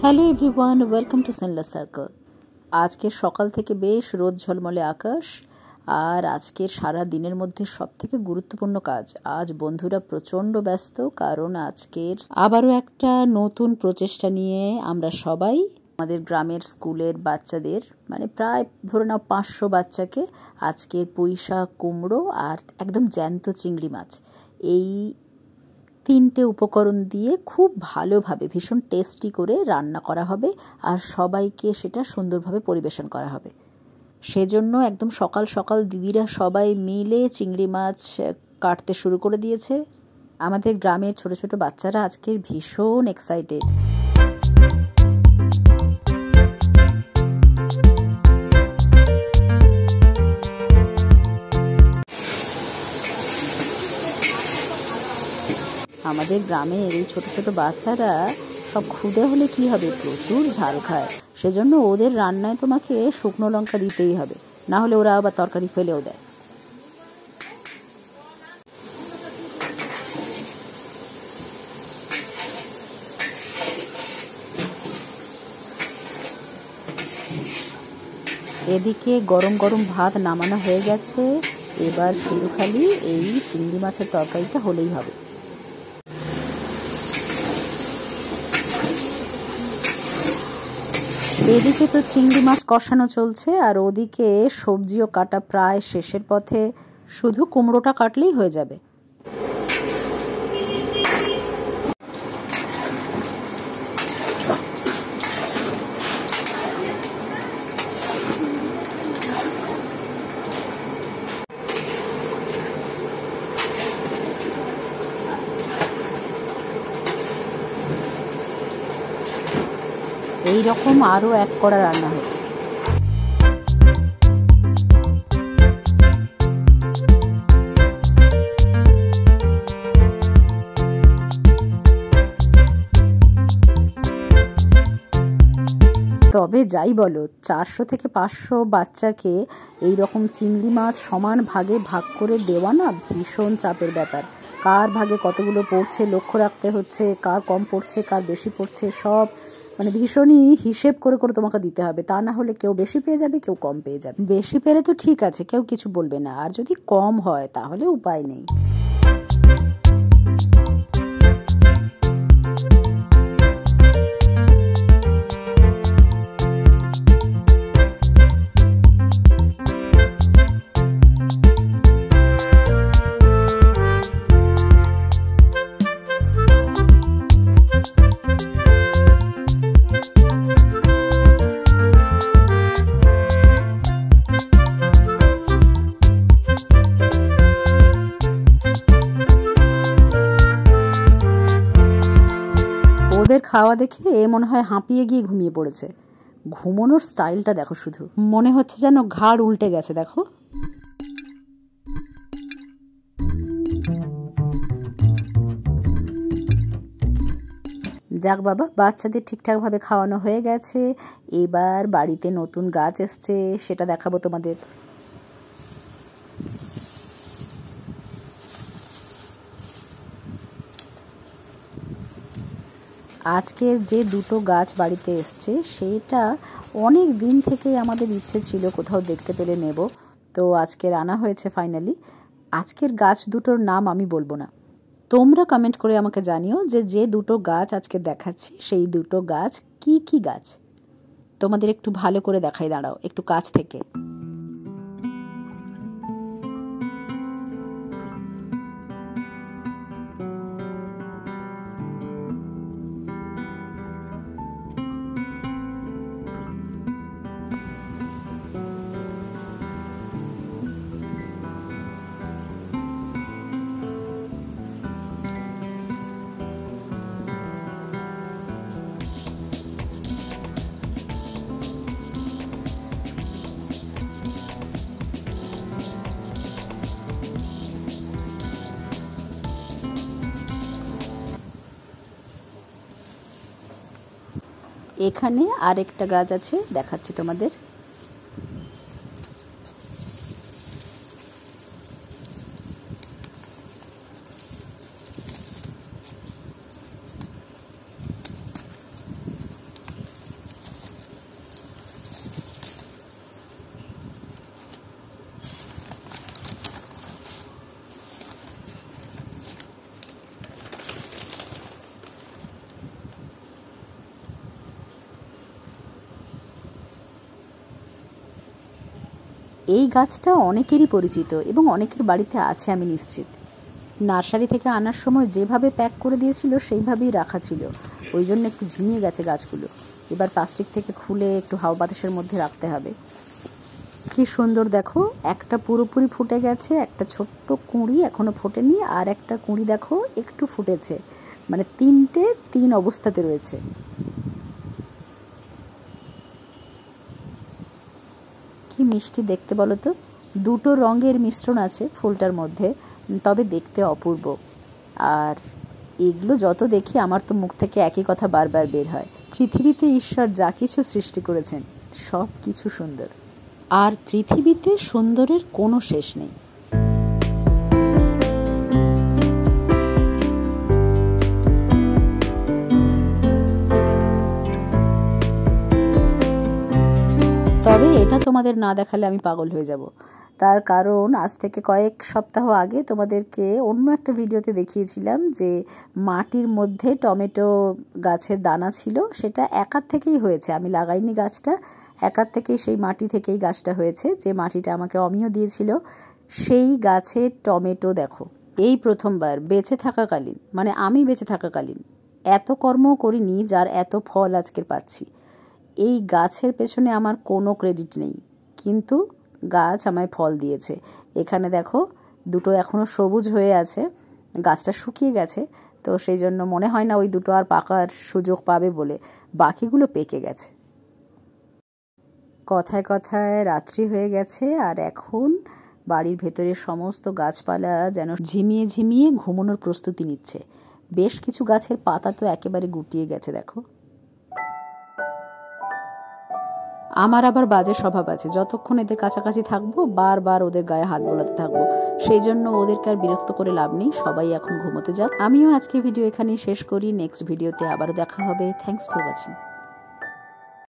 Hello everyone, welcome to senseless circle. আজকের সকাল থেকে বেশ রোদ ঝলমলে আকাশ, আর আজকের সারা দিনের মধ্যে সবথেকে গুরুত্বপূর্ণ কাজ। আজ বন্ধুরা প্রচণ্ড ব্যস্ত, কারণ আজকের আবারও একটা নতুন প্রচেষ্টা নিয়ে আমরা সবাই আমাদের গ্রামের স্কুলের বাচ্চাদের, মানে প্রায় ধরে নাও 500 বাচ্চাকে আজকের পুঁইশাক, কুমড়ো আর একদম জ্যান্ত চিংড়ি মাছ, এই 3টে উপকরণ দিয়ে খুব ভালোভাবে ভীষণ টেস্টি করে রান্না করা হবে, আর সবাইকে সেটা সুন্দরভাবে পরিবেশন করা হবে। সেজন্য একদম সকাল সকাল দিদিরা সবাই মিলে চিংড়ি মাছ কাটতে শুরু করে দিয়েছে। আমাদের গ্রামের ছোট ছোট বাচ্চারা আজকের ভীষণ এক্সাইটেড। আমাদের গ্রামের এই ছোট ছোট বাচ্চারা সব ক্ষুদে হলে কি হবে, প্রচুর ঝাল খায়। সেজন্য ওদের রান্নায় তোমাকে শুকনো লঙ্কা দিতেই হবে, না হলে ওরা আবার তরকারি ফেলেও দেয়। এদিকে গরম গরম ভাত নামানো হয়ে গেছে, এবার শুধু খালি এই চিংড়ি মাছের তরকারিটা হলেই হবে। এদিকে তো চিংড়ি মাছ কষানো চলছে, আর ওদিকে সবজিও কাটা প্রায় শেষের পথে, শুধু কুমড়োটা কাটলেই হয়ে যাবে। এই রকম আরও এক কড়া রান্না হবে। তবে যাই বলো, 400 থেকে 500 বাচ্চাকে এই রকম চিংড়ি মাছ সমান ভাগে ভাগ করে দেওয়া না ভীষণ চাপের ব্যাপার। কার ভাগে কতগুলো পড়ছে লক্ষ্য রাখতে হচ্ছে, কার কম পড়ছে কার বেশি পড়ছে, সব মানে ভীষণই হিসেব করে করে তোমাকে দিতে হবে। তা না হলে কেউ বেশি পেয়ে যাবে, কেউ কম পেয়ে যাবে। বেশি পেলে তো ঠিক আছে, কেউ কিছু বলবে না, আর যদি কম হয় তাহলে উপায় নেই। ওদের খাওয়া দেখে মনে হয় হাঁপিয়ে গিয়ে ঘুমিয়ে পড়েছে। ঘুমানোর স্টাইলটা দেখো, শুধু মনে হচ্ছে যেন ঘাড় উল্টে গেছে। দেখো, যাক বাবা, বাচ্চাদের ঠিকঠাকভাবে খাওয়ানো হয়ে গেছে। এবার বাড়িতে নতুন গাছ এসছে, সেটা দেখাবো তোমাদের। আজকের যে দুটো গাছ বাড়িতে এসছে, সেটা অনেক দিন থেকেই আমাদের ইচ্ছে ছিল কোথাও দেখতে পেলে নেব, তো আজকের আনা হয়েছে ফাইনালি। আজকের গাছ দুটোর নাম আমি বলবো না, তোমরা কমেন্ট করে আমাকে জানিও যে যে দুটো গাছ আজকে দেখাচ্ছি সেই দুটো গাছ কি কি গাছ। তোমাদের একটু ভালো করে দেখাই, দাঁড়াও একটু কাছ থেকে। এখানে আরেকটা গাছ আছে, দেখাচ্ছি তোমাদের। এই গাছটা অনেকেরই পরিচিত এবং অনেকের বাড়িতে আছে আমি নিশ্চিত। নার্সারি থেকে আনার সময় যেভাবে প্যাক করে দিয়েছিল সেইভাবেই রাখা ছিল, ওই জন্য একটু ঝিমিয়ে গেছে গাছগুলো। এবার প্লাস্টিক থেকে খুলে একটু হাওয়া বাতাসের মধ্যে রাখতে হবে। কি সুন্দর দেখো, একটা পুরোপুরি ফুটে গেছে, একটা ছোট্ট কুঁড়ি এখনো ফোটেনি, আর একটা কুঁড়ি দেখো একটু ফুটেছে, মানে তিন অবস্থাতে রয়েছে। কি মিষ্টি দেখতে বলো তো, দুটো রঙের মিশ্রণ আছে ফুলটার মধ্যে, তবে দেখতে অপূর্ব। আর এগুলো যত দেখি আমার তো মুখ থেকে একই কথা বারবার বের হয়, পৃথিবীতে ঈশ্বর যা কিছু সৃষ্টি করেছেন সব কিছু সুন্দর, আর পৃথিবীতে সুন্দরের কোনো শেষ নেই। তবে এটা তোমাদের না দেখালে আমি পাগল হয়ে যাব, তার কারণ আজ থেকে কয়েক সপ্তাহ আগে তোমাদেরকে অন্য একটা ভিডিওতে দেখিয়েছিলাম যে মাটির মধ্যে টমেটো গাছের দানা ছিল, সেটা একার থেকেই হয়েছে, আমি লাগাইনি গাছটা, একার থেকেই সেই মাটি থেকেই গাছটা হয়েছে। যে মাটিটা আমাকে অমিয় দিয়েছিল সেই গাছের টমেটো দেখো, এই প্রথমবার বেঁচে থাকাকালীন, মানে আমি বেঁচে থাকাকালীন এত কর্ম করিনি যার এত ফল আজকের পাচ্ছি। এই গাছের পেছনে আমার কোনো ক্রেডিট নেই, কিন্তু গাছ আমায় ফল দিয়েছে। এখানে দেখো দুটো এখনও সবুজ হয়ে আছে, গাছটা শুকিয়ে গেছে, তো সেই জন্য মনে হয় না ওই দুটো আর পাকার সুযোগ পাবে বলে, বাকিগুলো পেকে গেছে। কথায় কথায় রাত্রি হয়ে গেছে, আর এখন বাড়ির ভেতরের সমস্ত গাছপালা যেন ঝিমিয়ে ঝিমিয়ে ঘুমানোর প্রস্তুতি নিচ্ছে। বেশ কিছু গাছের পাতা তো একেবারে গুটিয়ে গেছে দেখো। আমার আবার বাজে স্বভাব আছে, যতক্ষণ এদের কাছাকাছি থাকবো বারবার ওদের গায়ে হাত বোলাতে থাকবো, সেই জন্য ওদেরকে আর বিরক্ত করে লাভ নেই, সবাই এখন ঘুমোতে যাক। আমিও আজকে ভিডিও এখানেই শেষ করি, নেক্সট ভিডিওতে আবারও দেখা হবে। Thanks for watching.